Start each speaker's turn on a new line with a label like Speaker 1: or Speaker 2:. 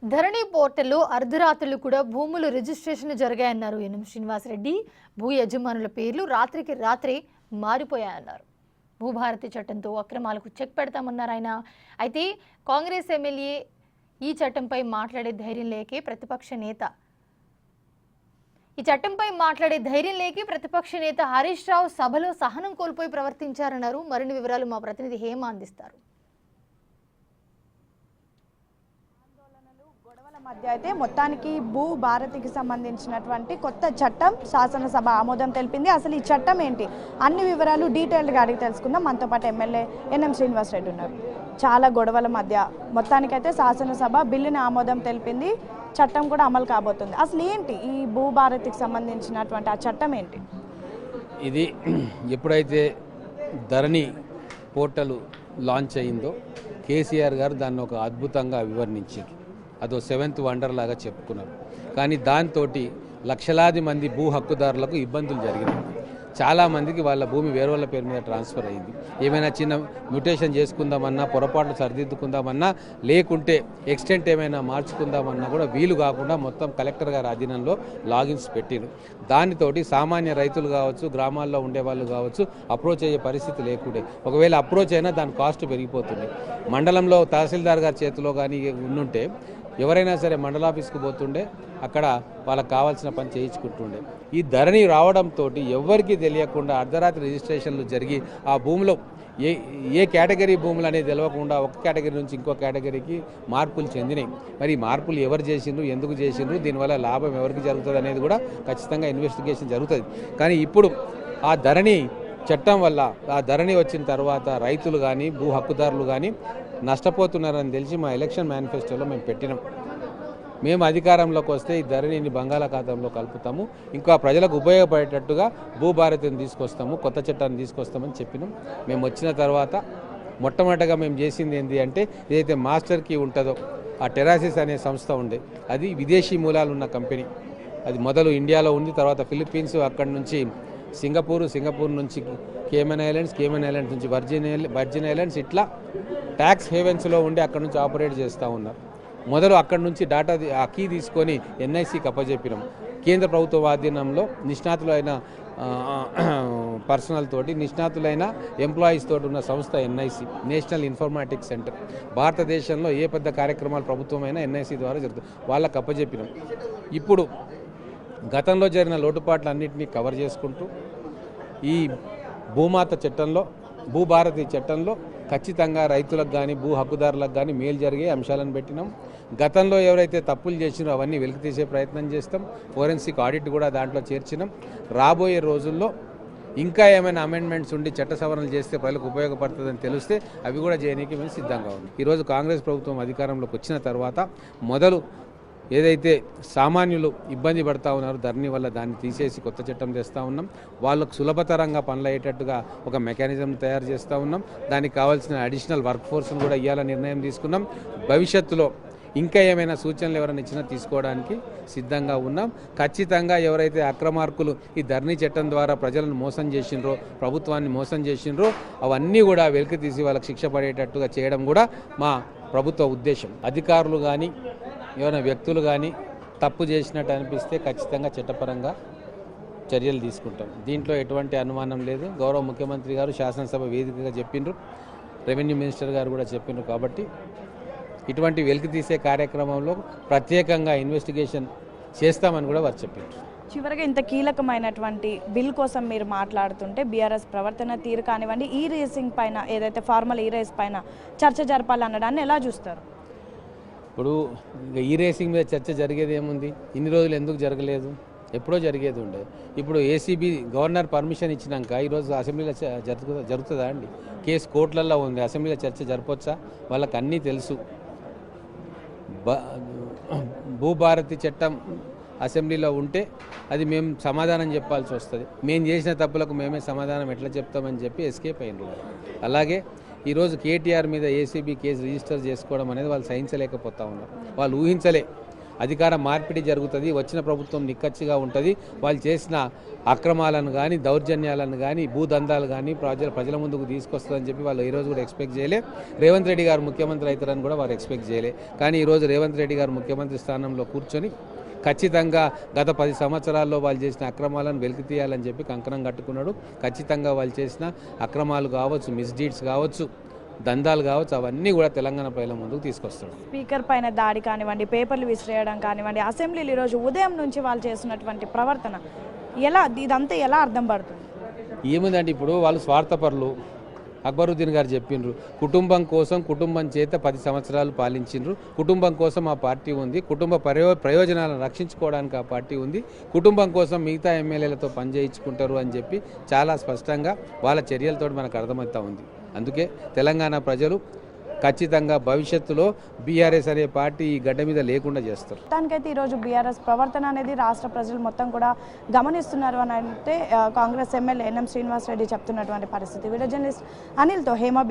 Speaker 1: ధరణి పోర్టల్లో అర్ధరాత్రులు కూడా భూములు రిజిస్ట్రేషన్ జరిగాయన్నారు ఎన్ఎం శ్రీనివాసరెడ్డి. భూ యజమానుల పేర్లు రాత్రికి రాత్రే మారిపోయాయన్నారు. భూభారతి చట్టంతో అక్రమాలకు చెక్ పెడతామన్నారు ఆయన. అయితే కాంగ్రెస్ ఎమ్మెల్యే ఈ చట్టంపై మాట్లాడే ధైర్యం లేకే ప్రతిపక్ష నేత హరీష్ రావు సభలో సహనం కోల్పోయి ప్రవర్తించారన్నారు. మరిన్ని వివరాలు మా ప్రతినిధి హేమ అందిస్తారు.
Speaker 2: మధ్య అయితే మొత్తానికి భూ భారతికి సంబంధించినటువంటి కొత్త చట్టం శాసనసభ ఆమోదం తెలిపింది. అసలు ఈ చట్టం ఏంటి అన్ని వివరాలు డీటెయిల్డ్గా అడిగి తెలుసుకుందాం. మనతో పాటు ఎమ్మెల్యే ఎన్ఎం శ్రీనివాసరెడ్డి ఉన్నారు. చాలా గొడవల మధ్య మొత్తానికైతే శాసనసభ బిల్లుని ఆమోదం తెలిపింది. చట్టం కూడా అమలు కాబోతుంది. అసలు ఏంటి ఈ భూ భారతికి సంబంధించినటువంటి ఆ చట్టం ఏంటి?
Speaker 3: ఇది ఎప్పుడైతే ధరణి పోర్టల్ లాంచ్ అయిందో కేసీఆర్ గారు దాన్ని ఒక అద్భుతంగా వివరించారు. అదో సెవెంత్ వండర్ లాగా చెప్పుకున్నారు. కానీ దాంతో లక్షలాది మంది భూ హక్కుదారులకు ఇబ్బందులు జరిగినాయి. చాలామందికి వాళ్ళ భూమి వేరే వాళ్ళ పేరు మీద ట్రాన్స్ఫర్ అయింది. ఏమైనా చిన్న మ్యూటేషన్ చేసుకుందామన్నా, పొరపాట్లు సరిదిద్దుకుందామన్నా, లేకుంటే ఎక్స్టెంట్ ఏమైనా మార్చుకుందామన్నా కూడా వీలు కాకుండా మొత్తం కలెక్టర్ గారి అధీనంలో లాగిన్స్ పెట్టిరు. దానితోటి సామాన్య రైతులు కావచ్చు, గ్రామాల్లో ఉండేవాళ్ళు కావచ్చు అప్రోచ్ అయ్యే పరిస్థితి లేకుండే. ఒకవేళ అప్రోచ్ అయినా దాని కాస్ట్ పెరిగిపోతుంది. మండలంలో తహసీల్దార్ గారి చేతిలో కానీ ఉండుంటే ఎవరైనా సరే మండలాఫీస్కి పోతుండే, అక్కడ వాళ్ళకి కావాల్సిన పని చేయించుకుంటుండే. ఈ ధరణి రావడంతో ఎవరికి తెలియకుండా అర్ధరాత్రి రిజిస్ట్రేషన్లు జరిగి ఆ భూమిలో ఏ కేటగిరీ భూములు అనేది తెలియకుండా ఒక కేటగిరీ నుంచి ఇంకో కేటగిరీకి మార్పులు చెందినాయి. మరి ఈ మార్పులు ఎవరు చేసిండ్రు, ఎందుకు చేసిండ్రు, దీనివల్ల లాభం ఎవరికి జరుగుతుంది అనేది కూడా ఖచ్చితంగా ఇన్వెస్టిగేషన్ జరుగుతుంది. కానీ ఇప్పుడు ఆ ధరణి చట్టం వల్ల, ఆ ధరణి వచ్చిన తర్వాత రైతులు కానీ భూ హక్కుదారులు కానీ నష్టపోతున్నారని తెలిసి మా ఎలక్షన్ మేనిఫెస్టోలో మేము పెట్టినాం. మేము అధికారంలోకి వస్తే ఈ ధరణిని బంగాళాఖాతంలో కలుపుతాము, ఇంకా ప్రజలకు ఉపయోగపడేటట్టుగా భూభారతిని తీసుకొస్తాము, కొత్త చట్టాన్ని తీసుకొస్తామని చెప్పినాం. మేము వచ్చిన తర్వాత మొట్టమొదటిగా మేము చేసింది ఏంటి అంటే, ఏదైతే మాస్టర్ కీ ఉంటుందో ఆ టెరాసిస్ అనే సంస్థ ఉండే, అది విదేశీ మూలాలు ఉన్న కంపెనీ. అది మొదలు ఇండియాలో ఉంది, తర్వాత ఫిలిప్పీన్స్, అక్కడి నుంచి సింగపూర్ నుంచి కేమన్ ఐలాండ్స్ నుంచి వర్జిన్ ఐలాండ్స్, ఇట్లా ట్యాక్స్ హేవెన్స్లో ఉండి అక్కడ నుంచి ఆపరేట్ చేస్తూ ఉన్నారు. మొదలు అక్కడి నుంచి డాటా ఆ కీ తీసుకొని ఎన్ఐసికి అప్పచెప్పినాం. కేంద్ర ప్రభుత్వ ఆధీనంలో నిష్ణాతులైన పర్సనల్ తోటి, నిష్ణాతులైన ఎంప్లాయీస్ తోటి ఉన్న సంస్థ ఎన్ఐసి, నేషనల్ ఇన్ఫర్మాటిక్స్ సెంటర్. భారతదేశంలో ఏ పెద్ద కార్యక్రమాలు ప్రభుత్వమైనా ఎన్ఐసి ద్వారా జరుగుతుంది. వాళ్ళకి అప్పచెప్పినాం. ఇప్పుడు గతంలో జరిగిన లోటుపాట్లన్నింటినీ కవర్ చేసుకుంటూ ఈ భూమాత చట్టంలో, భూభారతి చట్టంలో ఖచ్చితంగా రైతులకు కానీ భూ హక్కుదారులకు కానీ మేలు జరిగే అంశాలను పెట్టినాం. గతంలో ఎవరైతే తప్పులు చేసినో అవన్నీ వెలికి తీసే ప్రయత్నం చేస్తాం. ఫోరెన్సిక్ ఆడిట్ కూడా దాంట్లో చేర్చినాం. రాబోయే రోజుల్లో ఇంకా ఏమైనా అమెండ్మెంట్స్ ఉండి చట్ట సవరణలు చేస్తే ప్రజలకు ఉపయోగపడుతుందని తెలిస్తే అవి కూడా చేయడానికి మేము సిద్ధంగా ఉన్నాం. ఈరోజు కాంగ్రెస్ ప్రభుత్వం అధికారంలోకి వచ్చిన తర్వాత మొదలు ఏదైతే సామాన్యులు ఇబ్బంది పడతా ఉన్నారో ధరణి వల్ల, దాన్ని తీసేసి కొత్త చట్టం తెస్తూ ఉన్నాం. వాళ్ళకు సులభతరంగా పనులయ్యేటట్టుగా ఒక మెకానిజం తయారు చేస్తూ ఉన్నాం. దానికి కావాల్సిన అడిషనల్ వర్క్ ఫోర్స్ను కూడా ఇవ్వాలని నిర్ణయం తీసుకున్నాం. భవిష్యత్తులో ఇంకా ఏమైనా సూచనలు ఎవరైనా ఇచ్చినా తీసుకోవడానికి సిద్ధంగా ఉన్నాం. ఖచ్చితంగా ఎవరైతే అక్రమార్కులు ఈ ధరణి చట్టం ద్వారా ప్రజలను మోసం చేసిండ్రో, ప్రభుత్వాన్ని మోసం చేసిండ్రో అవన్నీ కూడా వెలికి తీసి వాళ్ళకి శిక్ష పడేటట్టుగా చేయడం కూడా మా ప్రభుత్వ ఉద్దేశం. అధికారులు కానీ ఏమైనా వ్యక్తులు కానీ తప్పు చేసినట్టు అనిపిస్తే ఖచ్చితంగా చట్టపరంగా చర్యలు తీసుకుంటాం. దీంట్లో ఎటువంటి అనుమానం లేదు. గౌరవ ముఖ్యమంత్రి గారు శాసనసభ వేదికగా చెప్పిండ్రు, రెవెన్యూ మినిస్టర్ గారు కూడా చెప్పిండ్రు. కాబట్టి ఇటువంటి వెలికి తీసే కార్యక్రమంలో ప్రత్యేకంగా ఇన్వెస్టిగేషన్ చేస్తామని కూడా వారు చెప్పిండ్రు.
Speaker 2: చివరిగా ఇంత కీలకమైనటువంటి బిల్ కోసం మీరు మాట్లాడుతుంటే బీఆర్ఎస్ ప్రవర్తన తీరు కానివ్వండి, ఈ రేసింగ్ పైన ఏదైతే ఫార్మల్ ఈ రేస్ పైన చర్చ జరపాలనడాన్ని ఎలా చూస్తారు?
Speaker 3: ఇప్పుడు ఈ రేసింగ్ మీద చర్చ జరిగేది ఏముంది? ఇన్ని రోజులు ఎందుకు జరగలేదు? ఎప్పుడో జరిగేది ఉండే. ఇప్పుడు ఏసీబీ గవర్నర్ పర్మిషన్ ఇచ్చినాక ఈరోజు అసెంబ్లీలో జరుగుతుందా అండి? కేసు కోర్టులలో ఉంది, అసెంబ్లీలో చర్చ జరపొచ్చా? వాళ్ళకి అన్నీ తెలుసు. భూభారతి చట్టం అసెంబ్లీలో ఉంటే అది మేము సమాధానం చెప్పాల్సి వస్తుంది. మేము చేసిన తప్పులకు మేమే సమాధానం ఎట్లా చెప్తామని చెప్పి ఎస్కేప్ అయినారు. అలాగే ఈరోజు కేటీఆర్ మీద ఏసీబీ కేసు రిజిస్టర్ చేసుకోవడం అనేది వాళ్ళు సహించలేకపోతా ఉన్నారు. వాళ్ళు ఊహించలే అధికార మార్పిడి జరుగుతుంది, వచ్చిన ప్రభుత్వం నిక్కచ్చిగా ఉంటుంది, వాళ్ళు చేసిన అక్రమాలను కానీ దౌర్జన్యాలను కానీ భూదందాలు కానీ ప్రజల ముందుకు తీసుకొస్తుందని చెప్పి వాళ్ళు ఈరోజు కూడా ఎక్స్పెక్ట్ చేయలే. రేవంత్ రెడ్డి గారు ముఖ్యమంత్రి అవుతారని కూడా వారు ఎక్స్పెక్ట్ చేయలే. కానీ ఈరోజు రేవంత్ రెడ్డి గారు ముఖ్యమంత్రి స్థానంలో కూర్చొని ఖచ్చితంగా గత 10 సంవత్సరాల్లో వాళ్ళు చేసిన అక్రమాలను వెలికి తీయాలని చెప్పి కంకణం కట్టుకున్నాడు. ఖచ్చితంగా వాళ్ళు చేసిన అక్రమాలు కావచ్చు, మిస్డీడ్స్ కావచ్చు, దందాలు కావచ్చు, అవన్నీ కూడా తెలంగాణ ప్రజల ముందుకు తీసుకొస్తాడు.
Speaker 2: స్పీకర్ పైన దాడి కానివ్వండి, పేపర్లు విసిరేయడం కానివ్వండి, అసెంబ్లీలో ఈరోజు ఉదయం నుంచి వాళ్ళు చేస్తున్నటువంటి ప్రవర్తన ఇదంతా ఎలా అర్థం పడుతుంది?
Speaker 3: ఏముందంటే ఇప్పుడు వాళ్ళు స్వార్థపరులు. అక్బరుద్దీన్ గారు చెప్పిండ్రు, కుటుంబం కోసం కుటుంబం చేత 10 సంవత్సరాలు పాలించిండ్రు, కుటుంబం కోసం ఆ పార్టీ ఉంది, కుటుంబ ప్రయోజనాలను రక్షించుకోవడానికి ఆ పార్టీ ఉంది, కుటుంబం కోసం మిగతా ఎమ్మెల్యేలతో పనిచేయించుకుంటారు అని చెప్పి చాలా స్పష్టంగా వాళ్ళ చర్యలతో మనకు అర్థమవుతా ఉంది. అందుకే తెలంగాణ ప్రజలు ఖచ్చితంగా భవిష్యత్తులో బీఆర్ఎస్ అనే పార్టీ ఈ గడ్డ మీద లేకుండా చేస్తారు.
Speaker 2: మొత్తానికైతే ఈరోజు బీఆర్ఎస్ ప్రవర్తన అనేది రాష్ట్ర ప్రజలు మొత్తం కూడా గమనిస్తున్నారు అని అంటే కాంగ్రెస్ ఎమ్మెల్యే ఎన్ఎం శ్రీనివాస్ రెడ్డి చెప్తున్నటువంటి పరిస్థితి. వీడియో జర్నలిస్ట్ అనిల్తో హేమ.